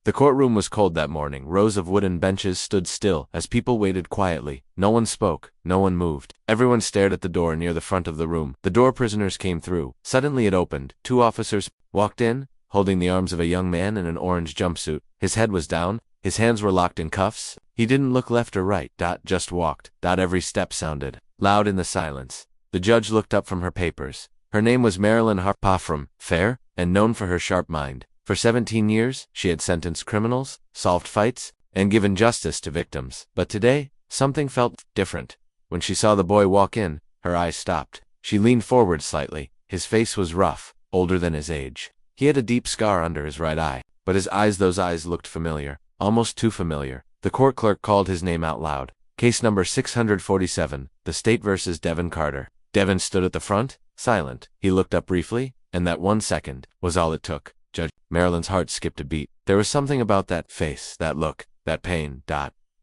The courtroom was cold that morning. Rows of wooden benches stood still as people waited quietly. No one spoke, no one moved. Everyone stared at the door near the front of the room. The door prisoners came through. Suddenly it opened. 2 officers walked in, holding the arms of a young man in an orange jumpsuit. His head was down. His hands were locked in cuffs. He didn't look left or right. Just walked. Every step sounded loud in the silence. The judge looked up from her papers. Her name was Marilyn Harper, fair, and known for her sharp mind. For 17 years, she had sentenced criminals, solved fights, and given justice to victims. But today, something felt different. When she saw the boy walk in, her eyes stopped. She leaned forward slightly. His face was rough, older than his age. He had a deep scar under his right eye, but those eyes looked familiar, almost too familiar. The court clerk called his name out loud. Case number 647, the State versus Devin Carter. Devin stood at the front, silent. He looked up briefly, and that 1 second was all it took. Judge Marilyn's heart skipped a beat. There was something about that face, that look, that pain.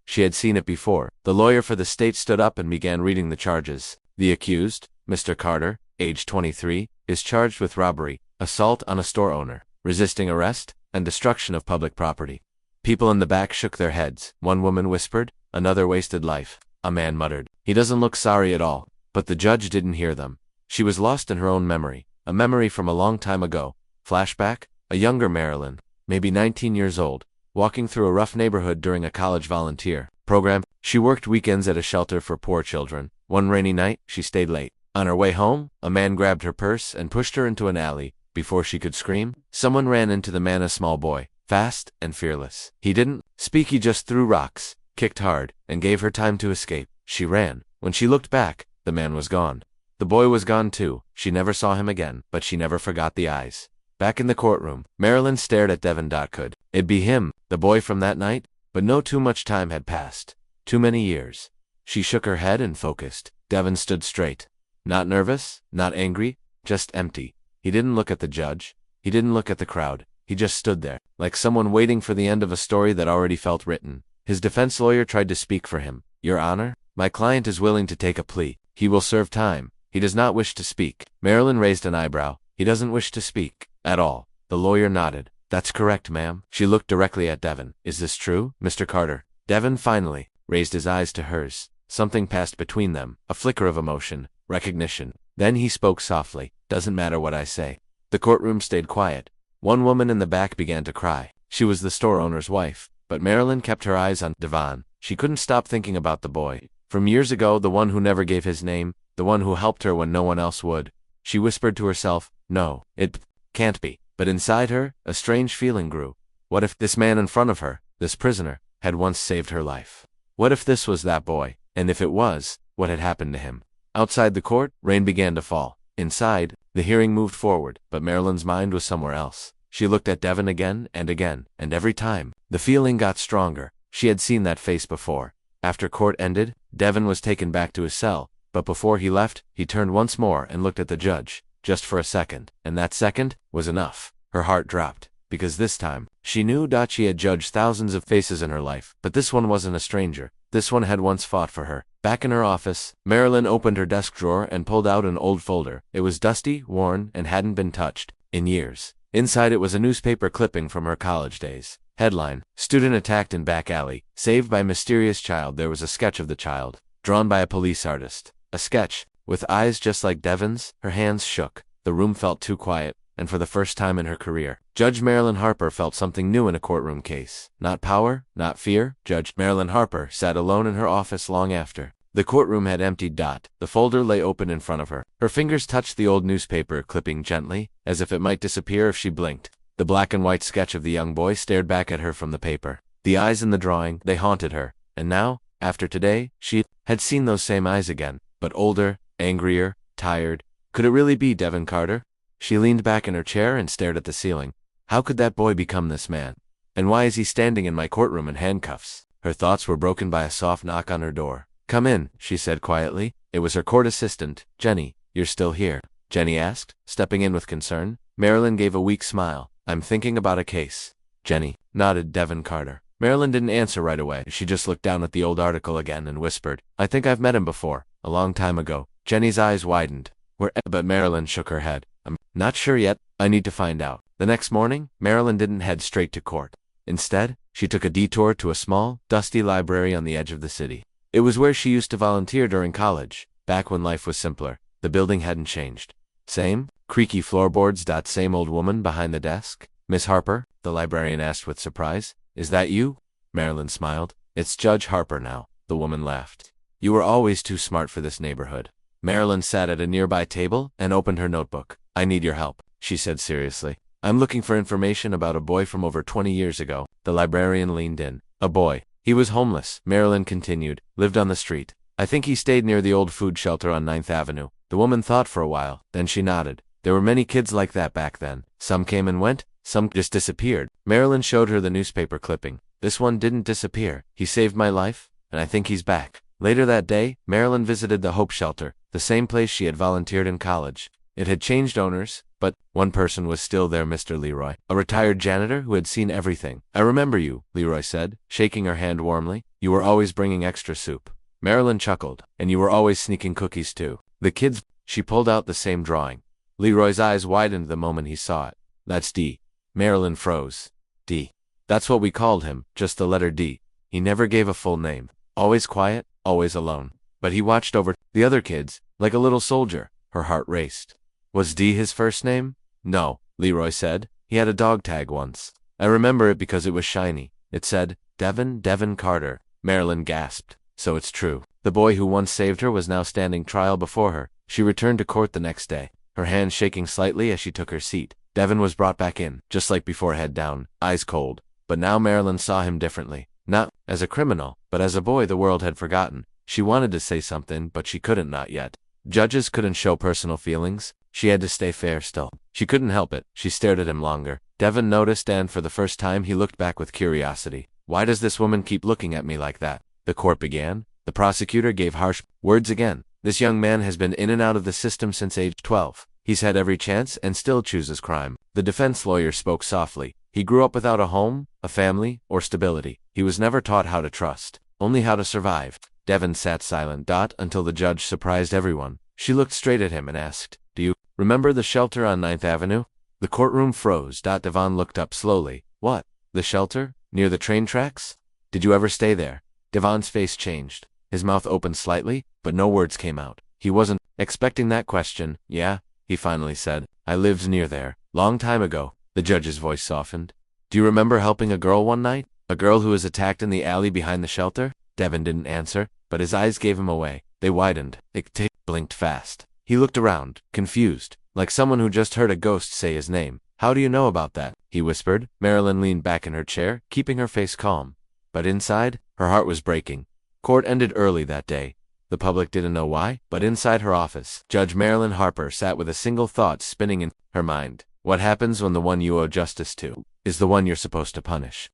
She had seen it before. The lawyer for the state stood up and began reading the charges. The accused, Mr. Carter, age 23, is charged with robbery, assault on a store owner, resisting arrest, and destruction of public property. People in the back shook their heads. One woman whispered, another wasted life. A man muttered, he doesn't look sorry at all. But the judge didn't hear them. She was lost in her own memory, a memory from a long time ago. Flashback, a younger Marilyn, maybe 19 years old, walking through a rough neighborhood during a college volunteer program. She worked weekends at a shelter for poor children. One rainy night, she stayed late. On her way home, a man grabbed her purse and pushed her into an alley. Before she could scream, someone ran into the man, a small boy, fast and fearless. He didn't speak, he just threw rocks, kicked hard, and gave her time to escape. She ran. When she looked back, the man was gone. The boy was gone too. She never saw him again, but she never forgot the eyes. Back in the courtroom, Marilyn stared at Devin. Could it be him, the boy from that night? But no, too much time had passed. Too many years. She shook her head and focused. Devin stood straight. Not nervous, not angry, just empty. He didn't look at the judge. He didn't look at the crowd. He just stood there, like someone waiting for the end of a story that already felt written. His defense lawyer tried to speak for him. Your Honor, my client is willing to take a plea. He will serve time. He does not wish to speak. Marilyn raised an eyebrow. He doesn't wish to speak. At all. The lawyer nodded. That's correct, ma'am. She looked directly at Devin. Is this true, Mr. Carter? Devin finally raised his eyes to hers. Something passed between them, a flicker of emotion, recognition. Then he spoke softly. Doesn't matter what I say. The courtroom stayed quiet. One woman in the back began to cry. She was the store owner's wife. But Marilyn kept her eyes on Devon. She couldn't stop thinking about the boy. From years ago, the one who never gave his name, the one who helped her when no one else would. She whispered to herself, no, it can't be. But inside her, a strange feeling grew. What if this man in front of her, this prisoner, had once saved her life? What if this was that boy? And if it was, what had happened to him? Outside the court, rain began to fall. Inside, the hearing moved forward, but Marilyn's mind was somewhere else. She looked at Devin again, and every time, the feeling got stronger. She had seen that face before. After court ended, Devin was taken back to his cell, but before he left, he turned once more and looked at the judge, just for a second, and that second was enough. Her heart dropped, because this time, she knew she had judged thousands of faces in her life, but this one wasn't a stranger. This one had once fought for her. Back in her office, Marilyn opened her desk drawer and pulled out an old folder. It was dusty, worn, and hadn't been touched in years. Inside it was a newspaper clipping from her college days. Headline, Student Attacked in Back Alley, Saved by Mysterious Child. There was a sketch of the child, drawn by a police artist. A sketch, with eyes just like Devin's. Her hands shook. The room felt too quiet, and for the first time in her career, Judge Marilyn Harper felt something new in a courtroom case. Not power, not fear. Judge Marilyn Harper sat alone in her office long after the courtroom had emptied. The folder lay open in front of her. Her fingers touched the old newspaper clipping gently, as if it might disappear if she blinked. The black and white sketch of the young boy stared back at her from the paper. The eyes in the drawing, they haunted her. And now, after today, she had seen those same eyes again, but older, angrier, tired. Could it really be Devin Carter? She leaned back in her chair and stared at the ceiling. How could that boy become this man? And why is he standing in my courtroom in handcuffs? Her thoughts were broken by a soft knock on her door. Come in, she said quietly. It was her court assistant. Jenny, you're still here? Jenny asked, stepping in with concern. Marilyn gave a weak smile. I'm thinking about a case. Jenny nodded. Devin Carter. Marilyn didn't answer right away. She just looked down at the old article again and whispered, I think I've met him before, a long time ago. Jenny's eyes widened. But Marilyn shook her head. I'm not sure yet. I need to find out. The next morning, Marilyn didn't head straight to court. Instead, she took a detour to a small, dusty library on the edge of the city. It was where she used to volunteer during college, back when life was simpler. The building hadn't changed. Same, creaky floorboards. Same old woman behind the desk. Miss Harper, the librarian asked with surprise. Is that you? Marilyn smiled. It's Judge Harper now, the woman laughed. You were always too smart for this neighborhood. Marilyn sat at a nearby table and opened her notebook. I need your help, she said seriously. I'm looking for information about a boy from over 20 years ago. The librarian leaned in. A boy. He was homeless, Marilyn continued, lived on the street. I think he stayed near the old food shelter on 9th Avenue. The woman thought for a while, then she nodded. There were many kids like that back then. Some came and went, some just disappeared. Marilyn showed her the newspaper clipping. This one didn't disappear. He saved my life, and I think he's back. Later that day, Marilyn visited the Hope Shelter, the same place she had volunteered in college. It had changed owners, but one person was still there, Mr. Leroy, a retired janitor who had seen everything. I remember you, Leroy said, shaking her hand warmly. You were always bringing extra soup. Marilyn chuckled. And you were always sneaking cookies too. The kids. She pulled out the same drawing. Leroy's eyes widened the moment he saw it. That's D. Marilyn froze. D. That's what we called him, just the letter D. He never gave a full name. Always quiet, always alone. But he watched over the other kids, like a little soldier. Her heart raced. Was D his first name? No, Leroy said. He had a dog tag once. I remember it because it was shiny. It said, Devin Carter. Marilyn gasped. So it's true. The boy who once saved her was now standing trial before her. She returned to court the next day, her hands shaking slightly as she took her seat. Devin was brought back in, just like before, head down, eyes cold. But now Marilyn saw him differently. Not as a criminal, but as a boy the world had forgotten. She wanted to say something, but she couldn't, not yet. Judges couldn't show personal feelings. She had to stay fair still. She couldn't help it. She stared at him longer. Devin noticed, and for the first time he looked back with curiosity. Why does this woman keep looking at me like that? The court began. The prosecutor gave harsh words again. This young man has been in and out of the system since age 12. He's had every chance and still chooses crime. The defense lawyer spoke softly. He grew up without a home, a family, or stability. He was never taught how to trust, only how to survive. Devin sat silent until the judge surprised everyone. She looked straight at him and asked, Do you remember the shelter on 9th Avenue? The courtroom froze. Devon looked up slowly. What? The shelter? Near the train tracks? Did you ever stay there? Devon's face changed. His mouth opened slightly, but no words came out. He wasn't expecting that question. Yeah, he finally said. I lived near there. Long time ago. The judge's voice softened. Do you remember helping a girl one night? A girl who was attacked in the alley behind the shelter? Devin didn't answer, but his eyes gave him away. They widened. It blinked fast. He looked around, confused, like someone who just heard a ghost say his name. How do you know about that? He whispered. Marilyn leaned back in her chair, keeping her face calm. But inside, her heart was breaking. Court ended early that day. The public didn't know why, but inside her office, Judge Marilyn Harper sat with a single thought spinning in her mind. What happens when the one you owe justice to is the one you're supposed to punish?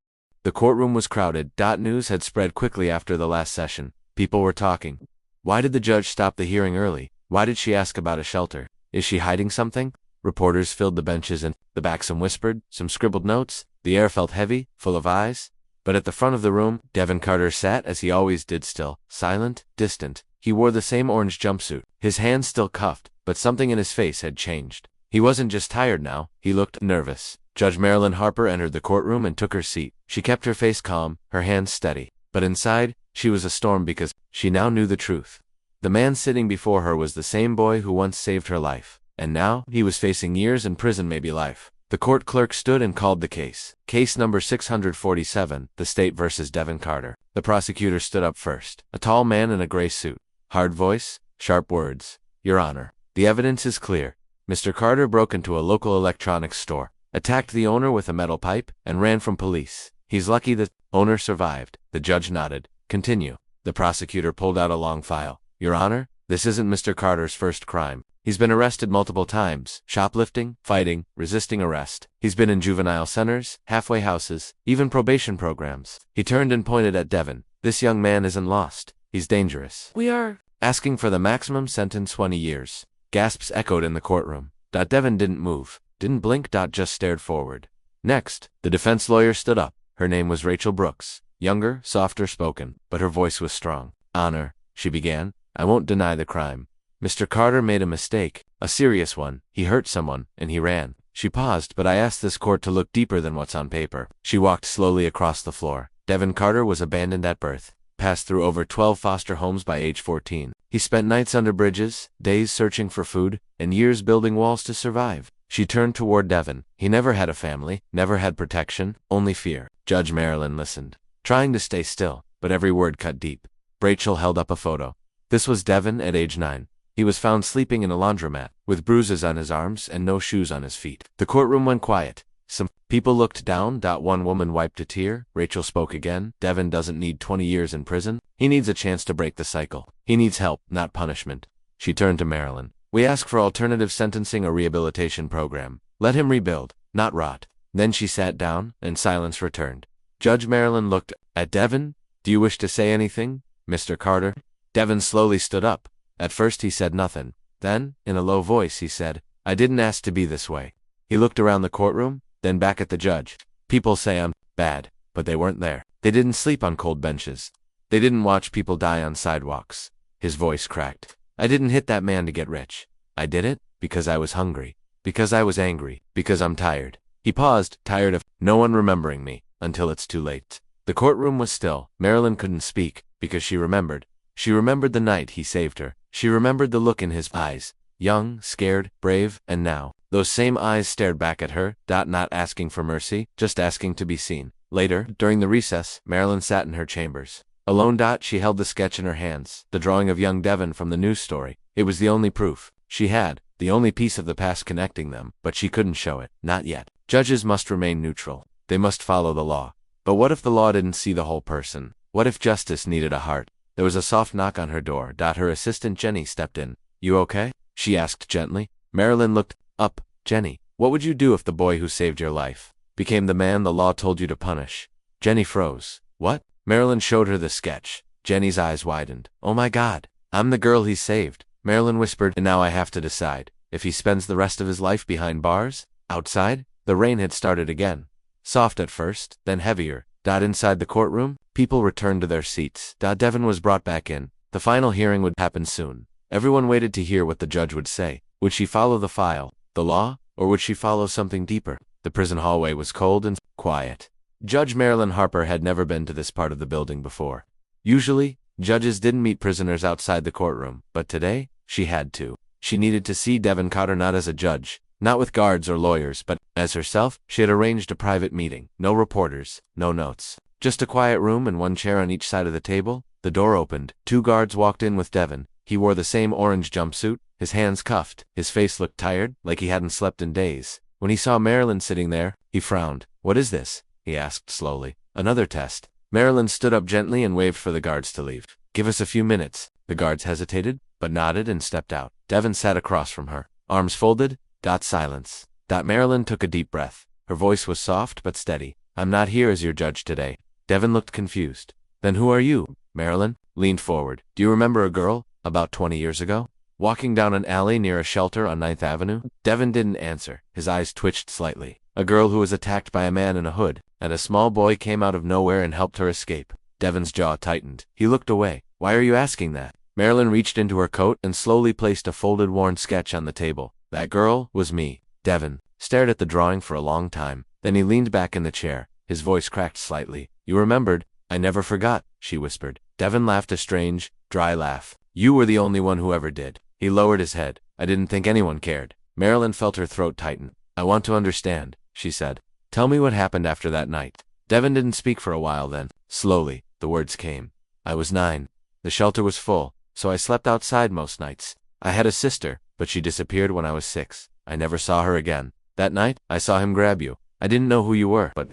The courtroom was crowded. News had spread quickly after the last session. People were talking. Why did the judge stop the hearing early? Why did she ask about a shelter? Is she hiding something? Reporters filled the benches and the back. Some whispered, some scribbled notes. The air felt heavy, full of eyes. But at the front of the room, Devin Carter sat as he always did, still, silent, distant. He wore the same orange jumpsuit, his hands still cuffed, but something in his face had changed. He wasn't just tired now, he looked nervous. Judge Marilyn Harper entered the courtroom and took her seat. She kept her face calm, her hands steady. But inside, she was a storm because she now knew the truth. The man sitting before her was the same boy who once saved her life. And now, he was facing years in prison, maybe life. The court clerk stood and called the case. Case number 647, the state versus Devin Carter. The prosecutor stood up first. A tall man in a gray suit. Hard voice, sharp words. Your Honor, the evidence is clear. Mr. Carter broke into a local electronics store, attacked the owner with a metal pipe, and ran from police. He's lucky the owner survived. The judge nodded. Continue. The prosecutor pulled out a long file. Your Honor, this isn't Mr. Carter's first crime. He's been arrested multiple times. Shoplifting, fighting, resisting arrest. He's been in juvenile centers, halfway houses, even probation programs. He turned and pointed at Devin. This young man isn't lost. He's dangerous. We are asking for the maximum sentence, 20 years. Gasps echoed in the courtroom. Devin didn't move, didn't blink. Just stared forward. Next, the defense lawyer stood up. Her name was Rachel Brooks. Younger, softer spoken, but her voice was strong. Honor, she began. I won't deny the crime. Mr. Carter made a mistake, a serious one. He hurt someone, and he ran. She paused, but I asked this court to look deeper than what's on paper. She walked slowly across the floor. Devin Carter was abandoned at birth, passed through over 12 foster homes by age 14. He spent nights under bridges, days searching for food, and years building walls to survive. She turned toward Devin. He never had a family, never had protection, only fear. Judge Marilyn listened, trying to stay still, but every word cut deep. Rachel held up a photo. This was Devin at age 9. He was found sleeping in a laundromat, with bruises on his arms and no shoes on his feet. The courtroom went quiet. Some people looked down. One woman wiped a tear. Rachel spoke again. Devin doesn't need 20 years in prison. He needs a chance to break the cycle. He needs help, not punishment. She turned to Marilyn. We ask for alternative sentencing or rehabilitation program. Let him rebuild, not rot. Then she sat down, and silence returned. Judge Marilyn looked at Devin. Do you wish to say anything, Mr. Carter? Devin slowly stood up. At first he said nothing. Then, in a low voice, he said, I didn't ask to be this way. He looked around the courtroom, then back at the judge. People say I'm bad, but they weren't there. They didn't sleep on cold benches. They didn't watch people die on sidewalks. His voice cracked. I didn't hit that man to get rich. I did it because I was hungry, because I was angry, because I'm tired. He paused, tired of no one remembering me, until it's too late. The courtroom was still. Marilyn couldn't speak, because she remembered. She remembered the night he saved her. She remembered the look in his eyes, young, scared, brave, and now, those same eyes stared back at her, not asking for mercy, just asking to be seen. Later, during the recess, Marilyn sat in her chambers. Alone. She held the sketch in her hands, the drawing of young Devin from the news story. It was the only proof she had, the only piece of the past connecting them, but she couldn't show it, not yet. Judges must remain neutral. They must follow the law. But what if the law didn't see the whole person? What if justice needed a heart? There was a soft knock on her door. Her assistant Jenny stepped in. You okay? She asked gently. Marilyn looked up. Jenny, what would you do if the boy who saved your life became the man the law told you to punish? Jenny froze. What? Marilyn showed her the sketch. Jenny's eyes widened. Oh my God, I'm the girl he saved. Marilyn whispered, and now I have to decide if he spends the rest of his life behind bars. Outside, the rain had started again. Soft at first, then heavier. Inside the courtroom, people returned to their seats. Devin was brought back in. The final hearing would happen soon. Everyone waited to hear what the judge would say. Would she follow the file, the law, or would she follow something deeper? The prison hallway was cold and quiet. Judge Marilyn Harper had never been to this part of the building before. Usually, judges didn't meet prisoners outside the courtroom, but today, she had to. She needed to see Devin Carter not as a judge, not with guards or lawyers, but as herself. She had arranged a private meeting. No reporters, no notes. Just a quiet room and one chair on each side of the table. The door opened. 2 guards walked in with Devin. He wore the same orange jumpsuit, his hands cuffed. His face looked tired, like he hadn't slept in days. When he saw Marilyn sitting there, he frowned. What is this? He asked slowly. Another test. Marilyn stood up gently and waved for the guards to leave. Give us a few minutes. The guards hesitated, but nodded and stepped out. Devin sat across from her, arms folded. Silence. Marilyn took a deep breath. Her voice was soft but steady. I'm not here as your judge today. Devin looked confused. Then who are you? Marilyn leaned forward. Do you remember a girl, about 20 years ago, walking down an alley near a shelter on 9th Avenue? Devin didn't answer. His eyes twitched slightly. A girl who was attacked by a man in a hood, and a small boy came out of nowhere and helped her escape. Devin's jaw tightened. He looked away. Why are you asking that? Marilyn reached into her coat and slowly placed a folded worn sketch on the table. That girl was me. Devin stared at the drawing for a long time. Then he leaned back in the chair. His voice cracked slightly. You remembered? I never forgot, she whispered. Devin laughed a strange, dry laugh. You were the only one who ever did. He lowered his head. I didn't think anyone cared. Marilyn felt her throat tighten. I want to understand, she said. Tell me what happened after that night. Devin didn't speak for a while then. Slowly, the words came. I was 9. The shelter was full, so I slept outside most nights. I had a sister, but she disappeared when I was 6. I never saw her again. That night, I saw him grab you. I didn't know who you were, but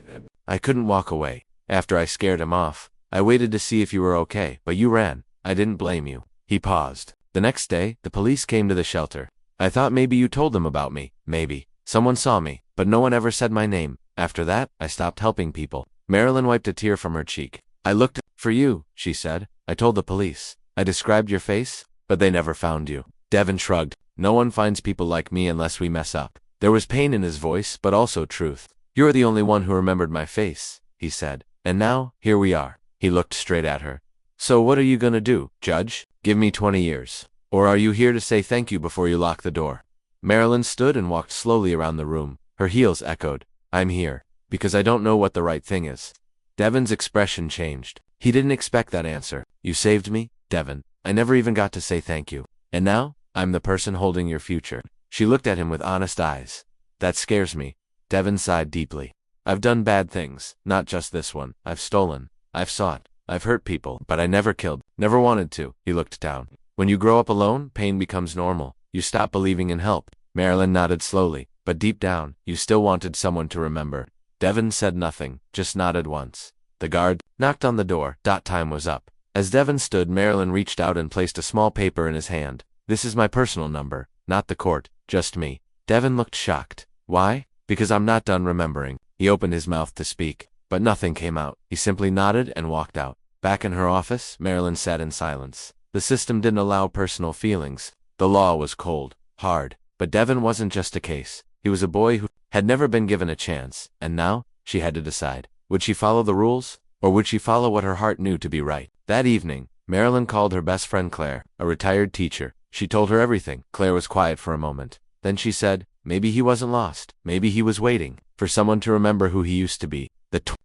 I couldn't walk away. After I scared him off, I waited to see if you were okay, but you ran. I didn't blame you. He paused. The next day, the police came to the shelter. I thought maybe you told them about me. Maybe. Someone saw me, but no one ever said my name. After that, I stopped helping people. Marilyn wiped a tear from her cheek. I looked for you, she said. I told the police. I described your face, but they never found you. Devin shrugged. No one finds people like me unless we mess up. There was pain in his voice, but also truth. You're the only one who remembered my face, he said. And now, here we are. He looked straight at her. So what are you gonna do, Judge? Give me 20 years. Or are you here to say thank you before you lock the door? Marilyn stood and walked slowly around the room. Her heels echoed. I'm here. Because I don't know what the right thing is. Devon's expression changed. He didn't expect that answer. You saved me, Devon. I never even got to say thank you. And now, I'm the person holding your future. She looked at him with honest eyes. That scares me. Devon sighed deeply. I've done bad things, not just this one. I've stolen. I've sought. I've hurt people, but I never killed. Never wanted to. He looked down. When you grow up alone, pain becomes normal. You stop believing in help. Marilyn nodded slowly, but deep down, you still wanted someone to remember. Devon said nothing, just nodded once. The guard knocked on the door. Time was up. As Devon stood, Marilyn reached out and placed a small paper in his hand. This is my personal number, not the court, just me. Devon looked shocked. Why? Because I'm not done remembering. He opened his mouth to speak, but nothing came out. He simply nodded and walked out. Back in her office, Marilyn sat in silence. The system didn't allow personal feelings. The law was cold, hard. But Devon wasn't just a case. He was a boy who had never been given a chance, and now, she had to decide. Would she follow the rules, or would she follow what her heart knew to be right? That evening, Marilyn called her best friend Claire, a retired teacher. She told her everything. Claire was quiet for a moment. Then she said, maybe he wasn't lost. Maybe he was waiting for someone to remember who he used to be.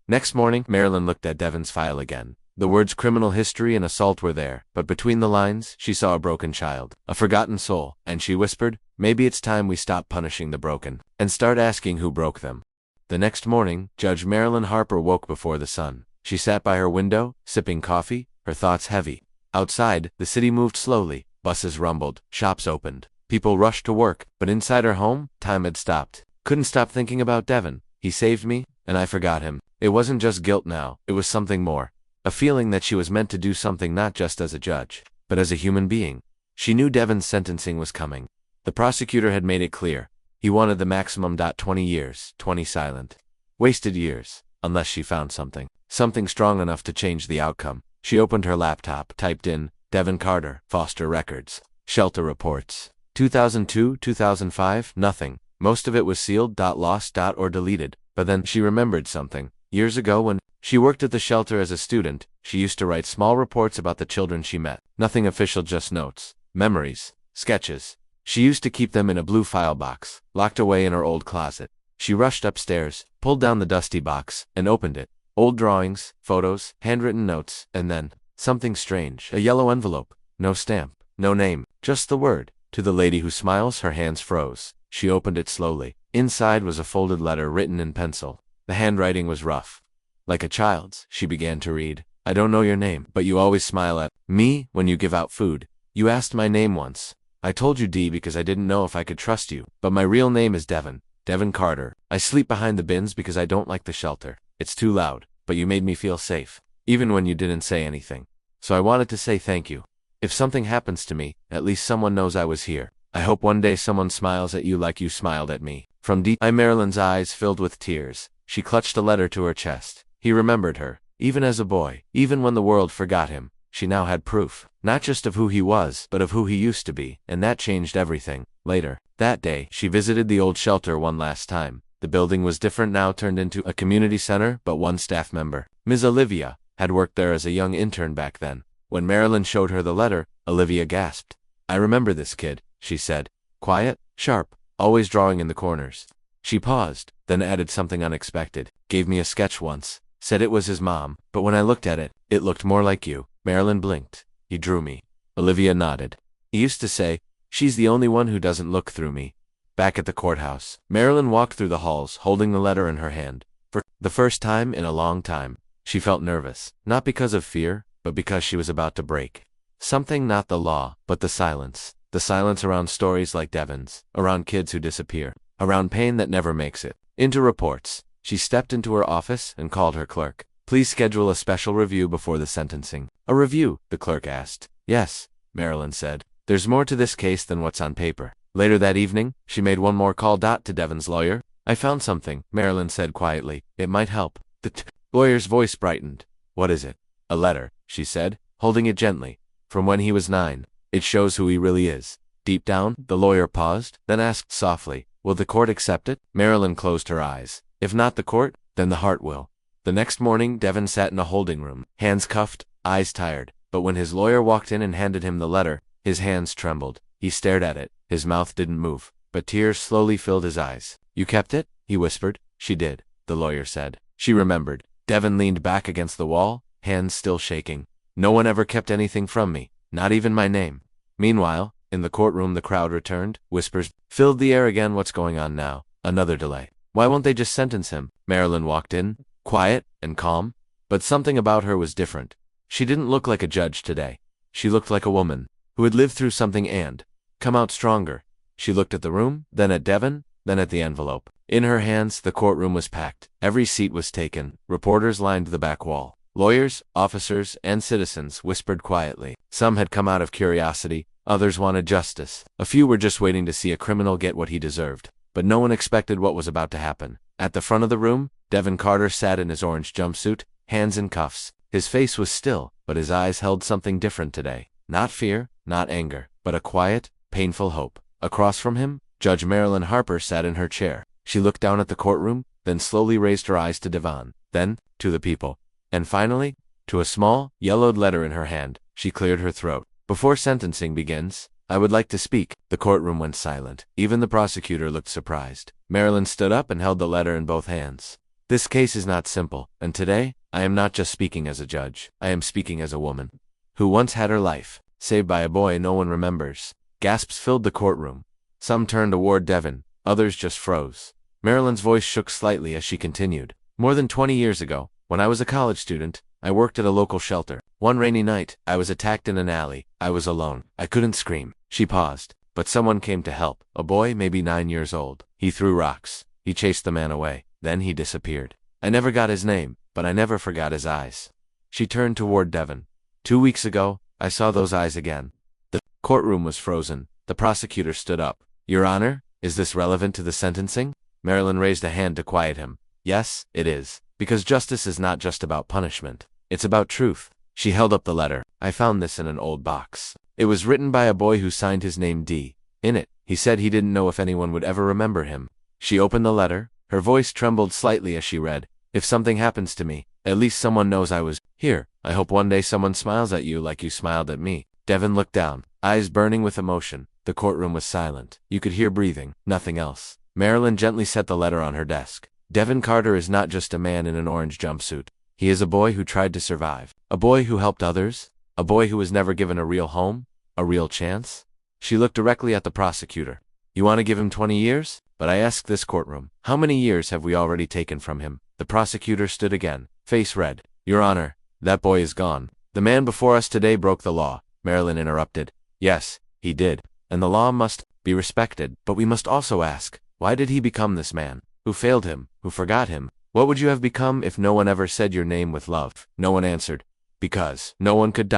Next morning, Marilyn looked at Devon's file again. The words criminal history and assault were there, but between the lines, she saw a broken child, a forgotten soul, and she whispered, maybe it's time we stop punishing the broken, and start asking who broke them. The next morning, Judge Marilyn Harper woke before the sun. She sat by her window, sipping coffee, her thoughts heavy. Outside, the city moved slowly. Buses rumbled, shops opened. People rushed to work, but inside her home, time had stopped. Couldn't stop thinking about Devon. He saved me, and I forgot him. It wasn't just guilt now, it was something more. A feeling that she was meant to do something not just as a judge, but as a human being. She knew Devon's sentencing was coming. The prosecutor had made it clear. He wanted the maximum. 20 years, 20 silent. Wasted years, unless she found something. Something strong enough to change the outcome. She opened her laptop, typed in, Devon Carter, Foster Records, Shelter Reports. 2002, 2005, nothing. Most of it was sealed, lost, or deleted. But then she remembered something. Years ago when she worked at the shelter as a student, she used to write small reports about the children she met. Nothing official, just notes, memories, sketches. She used to keep them in a blue file box, locked away in her old closet. She rushed upstairs, pulled down the dusty box, and opened it. Old drawings, photos, handwritten notes, and then something strange. A yellow envelope. No stamp, no name, just the word. To the lady who smiles, her hands froze. She opened it slowly. Inside was a folded letter written in pencil. The handwriting was rough. Like a child's, she began to read. I don't know your name, but you always smile at me when you give out food. You asked my name once. I told you D because I didn't know if I could trust you, but my real name is Devon. Devon Carter. I sleep behind the bins because I don't like the shelter. It's too loud, but you made me feel safe, even when you didn't say anything. So I wanted to say thank you. If something happens to me, at least someone knows I was here. I hope one day someone smiles at you like you smiled at me. From deep, Marilyn's eyes filled with tears. She clutched the letter to her chest. He remembered her, even as a boy, even when the world forgot him. She now had proof, not just of who he was, but of who he used to be, and that changed everything. Later, that day, she visited the old shelter one last time. The building was different now, turned into a community center, but one staff member, Ms. Olivia, had worked there as a young intern back then. When Marilyn showed her the letter, Olivia gasped. I remember this kid, she said. Quiet, sharp, always drawing in the corners. She paused, then added something unexpected. Gave me a sketch once. Said it was his mom, but when I looked at it, it looked more like you. Marilyn blinked. He drew me. Olivia nodded. He used to say, she's the only one who doesn't look through me. Back at the courthouse, Marilyn walked through the halls, holding the letter in her hand. For the first time in a long time, she felt nervous, not because of fear, but because she was about to break. Something not the law, but the silence. The silence around stories like Devon's, around kids who disappear, around pain that never makes it. Into reports. She stepped into her office and called her clerk. Please schedule a special review before the sentencing. A review? The clerk asked. Yes, Marilyn said. There's more to this case than what's on paper. Later that evening, she made one more call. To Devon's lawyer. I found something, Marilyn said quietly. It might help. The lawyer's voice brightened. What is it? A letter, she said, holding it gently. From when he was 9. It shows who he really is. Deep down, the lawyer paused, then asked softly, will the court accept it? Marilyn closed her eyes. If not the court, then the heart will. The next morning, Devon sat in a holding room, hands cuffed, eyes tired. But when his lawyer walked in and handed him the letter, his hands trembled. He stared at it. His mouth didn't move, but tears slowly filled his eyes. You kept it? he whispered. She did, the lawyer said. She remembered. Devin leaned back against the wall, hands still shaking. No one ever kept anything from me, not even my name. Meanwhile, in the courtroom the crowd returned, whispers filled the air again. What's going on now? Another delay. Why won't they just sentence him? Marilyn walked in, quiet and calm, but something about her was different. She didn't look like a judge today. She looked like a woman who had lived through something and come out stronger. She looked at the room, then at Devin, then at the envelope. In her hands, the courtroom was packed. Every seat was taken. Reporters lined the back wall. Lawyers, officers, and citizens whispered quietly. Some had come out of curiosity, others wanted justice. A few were just waiting to see a criminal get what he deserved. But no one expected what was about to happen. At the front of the room, Devin Carter sat in his orange jumpsuit, hands in cuffs. His face was still, but his eyes held something different today. Not fear, not anger, but a quiet, painful hope. Across from him, Judge Marilyn Harper sat in her chair. She looked down at the courtroom, then slowly raised her eyes to Devon, then to the people, and finally, to a small, yellowed letter in her hand. She cleared her throat. Before sentencing begins, I would like to speak. The courtroom went silent. Even the prosecutor looked surprised. Marilyn stood up and held the letter in both hands. This case is not simple, and today, I am not just speaking as a judge. I am speaking as a woman who once had her life saved by a boy no one remembers. Gasps filled the courtroom. Some turned toward Devin, others just froze. Marilyn's voice shook slightly as she continued. More than 20 years ago, when I was a college student, I worked at a local shelter. One rainy night, I was attacked in an alley. I was alone. I couldn't scream. She paused, but someone came to help. A boy, maybe 9 years old. He threw rocks. He chased the man away. Then he disappeared. I never got his name, but I never forgot his eyes. She turned toward Devin. 2 weeks ago, I saw those eyes again. The courtroom was frozen. The prosecutor stood up. Your Honor, is this relevant to the sentencing? Marilyn raised a hand to quiet him. Yes, it is. Because justice is not just about punishment. It's about truth. She held up the letter. I found this in an old box. It was written by a boy who signed his name D. In it, he said he didn't know if anyone would ever remember him. She opened the letter. Her voice trembled slightly as she read. If something happens to me, at least someone knows I was here. I hope one day someone smiles at you like you smiled at me. Devin looked down, eyes burning with emotion. The courtroom was silent. You could hear breathing, nothing else. Marilyn gently set the letter on her desk. Devin Carter is not just a man in an orange jumpsuit. He is a boy who tried to survive. A boy who helped others. A boy who was never given a real home. A real chance. She looked directly at the prosecutor. You want to give him 20 years? But I ask this courtroom, how many years have we already taken from him? The prosecutor stood again, face red. Your Honor, that boy is gone. The man before us today broke the law. Marilyn interrupted. Yes, he did. And the law must be respected. But we must also ask, why did he become this man? Who failed him? Who forgot him? What would you have become if no one ever said your name with love? No one answered. Because no one could.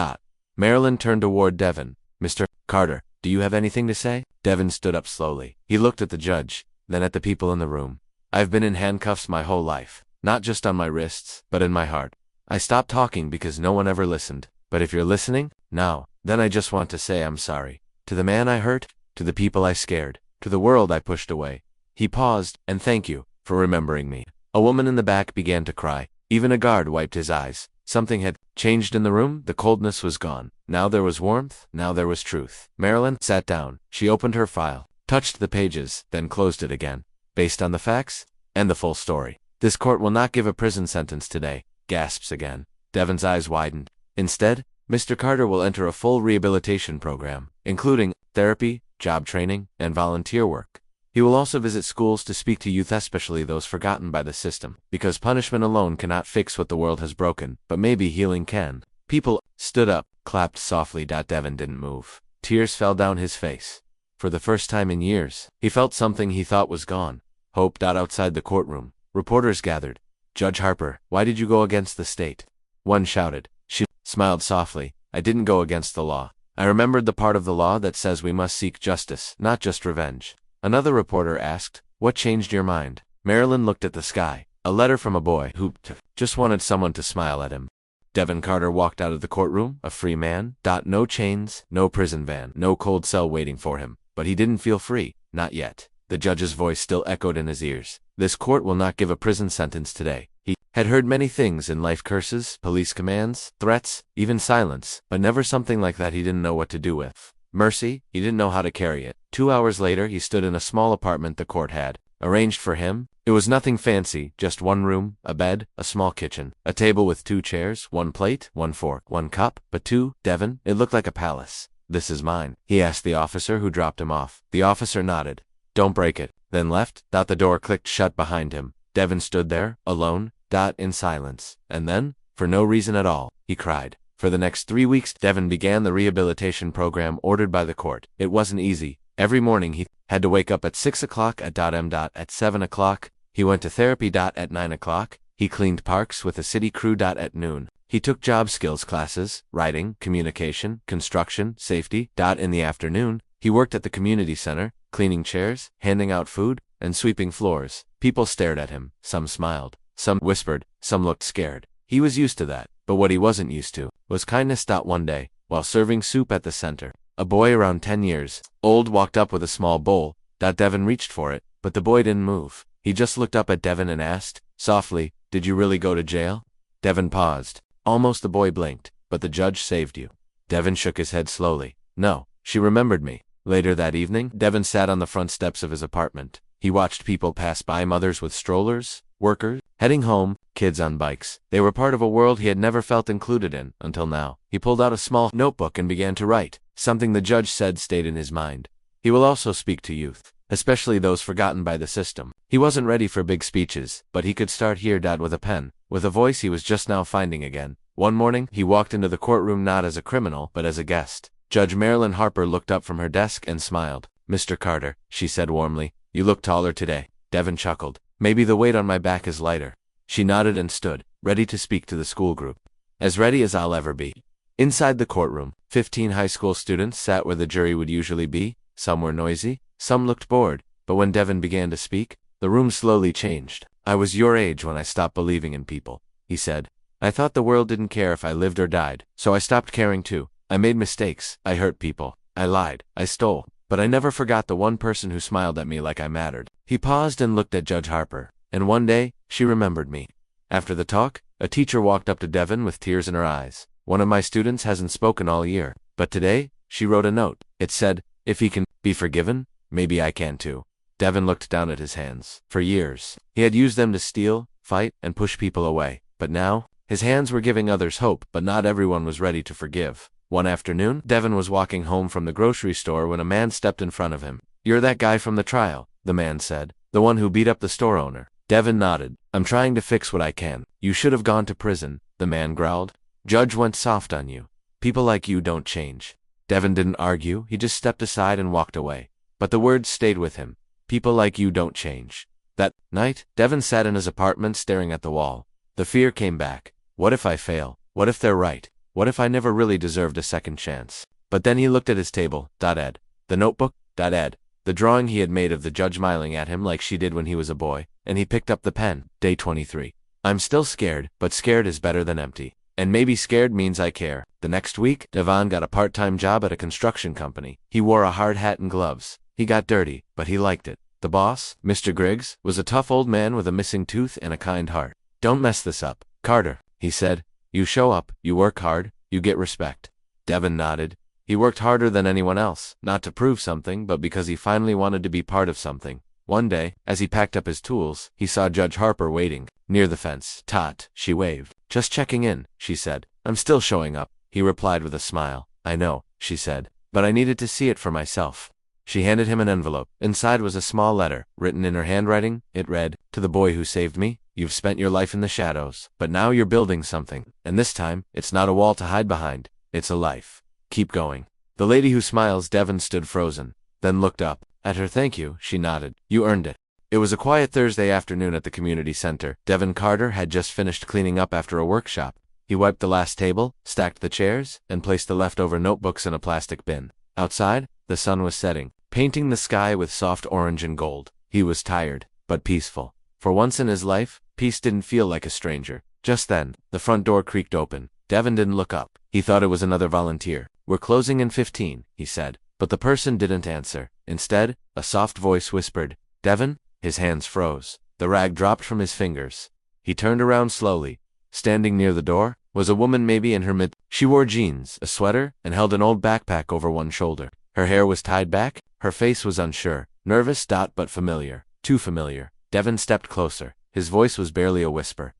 Marilyn turned toward Devin. Mr. Carter, do you have anything to say? Devin stood up slowly. He looked at the judge, then at the people in the room. I've been in handcuffs my whole life. Not just on my wrists, but in my heart. I stopped talking because no one ever listened. But if you're listening, now, then I just want to say I'm sorry. To the man I hurt, to the people I scared, to the world I pushed away. He paused, and thank you for remembering me. A woman in the back began to cry. Even a guard wiped his eyes. Something had changed in the room. The coldness was gone. Now there was warmth. Now there was truth. Marilyn sat down. She opened her file, touched the pages, then closed it again. Based on the facts and the full story, this court will not give a prison sentence today. Gasps again. Devin's eyes widened. Instead, Mr. Carter will enter a full rehabilitation program, including therapy, job training, and volunteer work. He will also visit schools to speak to youth, especially those forgotten by the system, because punishment alone cannot fix what the world has broken, but maybe healing can. People stood up, clapped softly. Devin didn't move. Tears fell down his face. For the first time in years, he felt something he thought was gone. Hope. Outside the courtroom, reporters gathered. Judge Harper, why did you go against the state? One shouted. She smiled softly. I didn't go against the law. I remembered the part of the law that says we must seek justice, not just revenge. Another reporter asked, what changed your mind? Marilyn looked at the sky. A letter from a boy who just wanted someone to smile at him. Devin Carter walked out of the courtroom, a free man. No chains, no prison van, no cold cell waiting for him. But he didn't feel free, not yet. The judge's voice still echoed in his ears. This court will not give a prison sentence today. He had heard many things in life: curses, police commands, threats, even silence, but never something like that he didn't know what to do with. Mercy, he didn't know how to carry it. 2 hours later, he stood in a small apartment the court had. arranged for him. It was nothing fancy, just one room, a bed, a small kitchen, a table with 2 chairs, 1 plate, 1 fork, 1 cup, but 2, Devin, it looked like a palace. "This is mine," he asked the officer who dropped him off. The officer nodded. "Don't break it," then left. The door clicked shut behind him. Devin stood there, alone, in silence. And then, for no reason at all, he cried. For the next 3 weeks, Devin began the rehabilitation program ordered by the court. It wasn't easy. Every morning he had to wake up at 6 o'clock at 7 o'clock. He went to therapy at 9 o'clock. He cleaned parks with a city crew at noon. He took job skills classes, writing, communication, construction, safety in the afternoon. He worked at the community center, cleaning chairs, handing out food, and sweeping floors. People stared at him. Some smiled. Some whispered. Some looked scared. He was used to that. But what he wasn't used to was kindness. One day, while serving soup at the center, a boy around 10 years old walked up with a small bowl. Devin reached for it, but the boy didn't move. He just looked up at Devin and asked, softly, "Did you really go to jail?" Devin paused. Almost the boy blinked. "But the judge saved you." Devin shook his head slowly. "No, she remembered me." Later that evening, Devin sat on the front steps of his apartment. He watched people pass by, mothers with strollers, workers heading home, kids on bikes. They were part of a world he had never felt included in, until now. He pulled out a small notebook and began to write. Something the judge said stayed in his mind. He will also speak to youth, especially those forgotten by the system. He wasn't ready for big speeches, but he could start here. With a pen, with a voice he was just now finding again. One morning, he walked into the courtroom not as a criminal, but as a guest. Judge Marilyn Harper looked up from her desk and smiled. "Mr. Carter," she said warmly, "you look taller today." Devin chuckled. "Maybe the weight on my back is lighter." She nodded and stood, ready to speak to the school group. As ready as I'll ever be. Inside the courtroom, 15 high school students sat where the jury would usually be. Some were noisy, some looked bored, but when Devin began to speak, the room slowly changed. "I was your age when I stopped believing in people," he said. "I thought the world didn't care if I lived or died, so I stopped caring too. I made mistakes, I hurt people, I lied, I stole, but I never forgot the one person who smiled at me like I mattered." He paused and looked at Judge Harper. "And one day, she remembered me." After the talk, a teacher walked up to Devin with tears in her eyes. "One of my students hasn't spoken all year, but today, she wrote a note. It said, if he can be forgiven, maybe I can too." Devin looked down at his hands. For years, he had used them to steal, fight, and push people away. But now, his hands were giving others hope, but not everyone was ready to forgive. One afternoon, Devin was walking home from the grocery store when a man stepped in front of him. "You're that guy from the trial," the man said. "The one who beat up the store owner." Devin nodded. "I'm trying to fix what I can." "You should have gone to prison," the man growled. "Judge went soft on you. People like you don't change." Devin didn't argue, he just stepped aside and walked away. But the words stayed with him. People like you don't change. That night, Devin sat in his apartment staring at the wall. The fear came back. What if I fail? What if they're right? What if I never really deserved a second chance? But then he looked at his table, Ed. The notebook, Ed. The drawing he had made of the judge smiling at him like she did when he was a boy, and he picked up the pen. Day 23. "I'm still scared, but scared is better than empty. And maybe scared means I care." The next week, Devin got a part-time job at a construction company. He wore a hard hat and gloves. He got dirty, but he liked it. The boss, Mr. Griggs, was a tough old man with a missing tooth and a kind heart. "Don't mess this up, Carter," he said. "You show up, you work hard, you get respect." Devin nodded. He worked harder than anyone else, not to prove something, but because he finally wanted to be part of something. One day, as he packed up his tools, he saw Judge Harper waiting near the fence. "Tot," she waved. "Just checking in," she said. "I'm still showing up," he replied with a smile. "I know," she said, "but I needed to see it for myself." She handed him an envelope. Inside was a small letter, written in her handwriting. It read, "To the boy who saved me, you've spent your life in the shadows, but now you're building something, and this time, it's not a wall to hide behind, it's a life. Keep going." The lady who smiles, Devin stood frozen, then looked up at her. "Thank you," she nodded. "You earned it." It was a quiet Thursday afternoon at the community center. Devin Carter had just finished cleaning up after a workshop. He wiped the last table, stacked the chairs, and placed the leftover notebooks in a plastic bin. Outside, the sun was setting, painting the sky with soft orange and gold. He was tired, but peaceful. For once in his life, peace didn't feel like a stranger. Just then, the front door creaked open. Devin didn't look up. He thought it was another volunteer. "We're closing in 15, he said. But the person didn't answer. Instead, a soft voice whispered, "Devin?" His hands froze. The rag dropped from his fingers. He turned around slowly. Standing near the door was a woman maybe in her mid. She wore jeans, a sweater, and held an old backpack over one shoulder. Her hair was tied back. Her face was unsure, nervous, but familiar. Too familiar. Devin stepped closer. His voice was barely a whisper.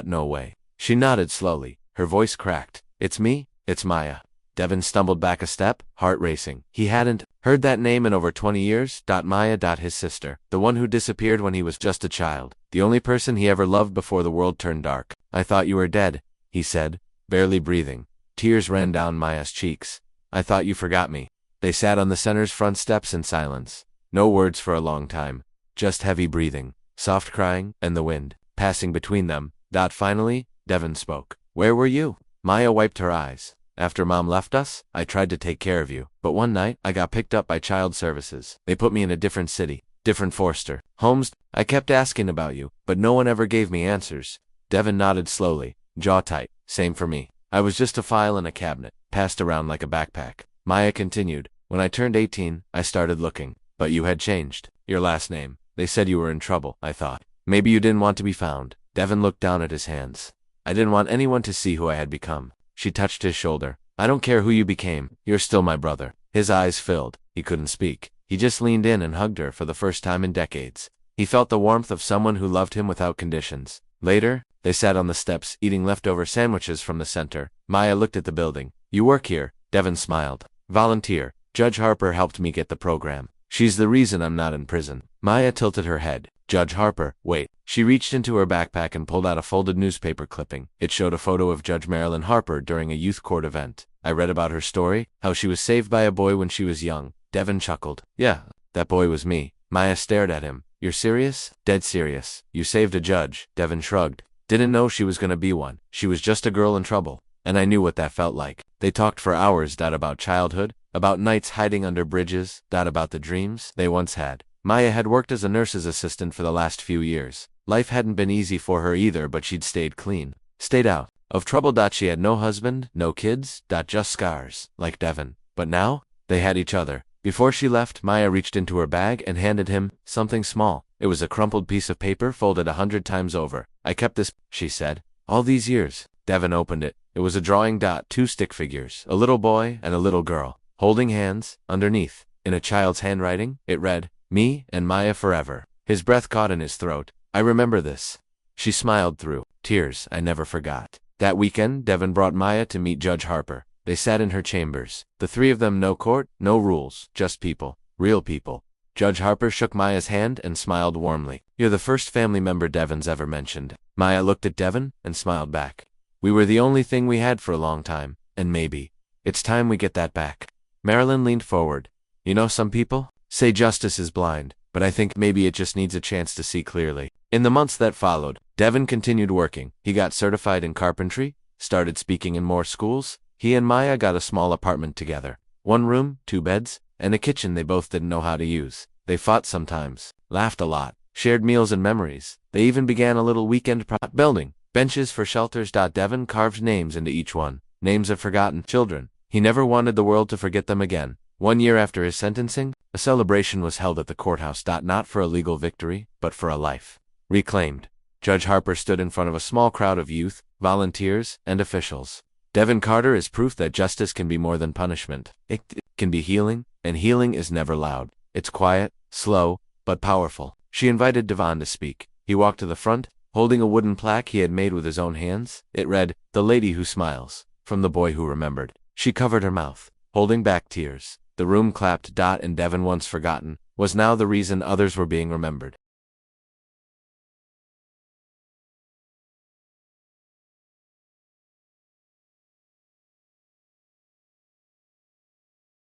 No way. She nodded slowly. Her voice cracked. It's me. It's Maya. Devin stumbled back a step, heart racing. He hadn't heard that name in over 20 years. Maya. His sister. The one who disappeared when he was just a child. The only person he ever loved before the world turned dark. I thought you were dead, he said, barely breathing. Tears ran down Maya's cheeks. I thought you forgot me. They sat on the center's front steps in silence. No words for a long time. Just heavy breathing, soft crying, and the wind passing between them. Finally, Devin spoke. Where were you? Maya wiped her eyes. After Mom left us, I tried to take care of you. But one night, I got picked up by child services. They put me in a different city, different foster homes. I kept asking about you, but no one ever gave me answers. Devin nodded slowly, jaw tight. Same for me. I was just a file in a cabinet, passed around like a backpack. Maya continued. When I turned 18, I started looking. But you had changed. Your last name. They said you were in trouble, I thought. Maybe you didn't want to be found. Devin looked down at his hands. I didn't want anyone to see who I had become. She touched his shoulder. I don't care who you became. You're still my brother. His eyes filled. He couldn't speak. He just leaned in and hugged her for the first time in decades. He felt the warmth of someone who loved him without conditions. Later, they sat on the steps, eating leftover sandwiches from the center. Maya looked at the building. You work here? Devin smiled. Volunteer. Judge Harper helped me get the program. She's the reason I'm not in prison. Maya tilted her head. Judge Harper, wait. She reached into her backpack and pulled out a folded newspaper clipping. It showed a photo of Judge Marilyn Harper during a youth court event. I read about her story, how she was saved by a boy when she was young. Devin chuckled. Yeah, that boy was me. Maya stared at him. You're serious? Dead serious. You saved a judge. Devin shrugged. Didn't know she was gonna be one. She was just a girl in trouble. And I knew what that felt like. They talked for hours. About childhood, about nights hiding under bridges, about the dreams they once had. Maya had worked as a nurse's assistant for the last few years. Life hadn't been easy for her either, but she'd stayed clean. Stayed out of trouble. She had no husband, no kids, just scars, like Devin. But now, they had each other. Before she left, Maya reached into her bag and handed him something small. It was a crumpled piece of paper folded 100 times over. I kept this, she said, all these years. Devin opened it. It was a drawing. Two stick figures, a little boy and a little girl, holding hands. Underneath, in a child's handwriting, it read, me and Maya forever. His breath caught in his throat. I remember this. She smiled through tears I never forgot. That weekend, Devin brought Maya to meet Judge Harper. They sat in her chambers. The three of them, no court, no rules, just people, real people. Judge Harper shook Maya's hand and smiled warmly. You're the first family member Devin's ever mentioned. Maya looked at Devin and smiled back. We were the only thing we had for a long time, and maybe it's time we get that back. Marilyn leaned forward. You know, some people say justice is blind, but I think maybe it just needs a chance to see clearly. In the months that followed, Devin continued working. He got certified in carpentry, started speaking in more schools. He and Maya got a small apartment together. 1 room, 2 beds, and a kitchen they both didn't know how to use. They fought sometimes, laughed a lot, shared meals and memories. They even began a little weekend building benches for shelters. Devin carved names into each one, names of forgotten children. He never wanted the world to forget them again. 1 year after his sentencing, a celebration was held at the courthouse. Not for a legal victory, but for a life reclaimed. Judge Harper stood in front of a small crowd of youth, volunteers, and officials. Devin Carter is proof that justice can be more than punishment. It can be healing, and healing is never loud. It's quiet, slow, but powerful. She invited Devon to speak. He walked to the front, holding a wooden plaque he had made with his own hands. It read, The Lady Who Smiles, from the boy who remembered. She covered her mouth, holding back tears. The room clapped. And Devin, once forgotten, was now the reason others were being remembered.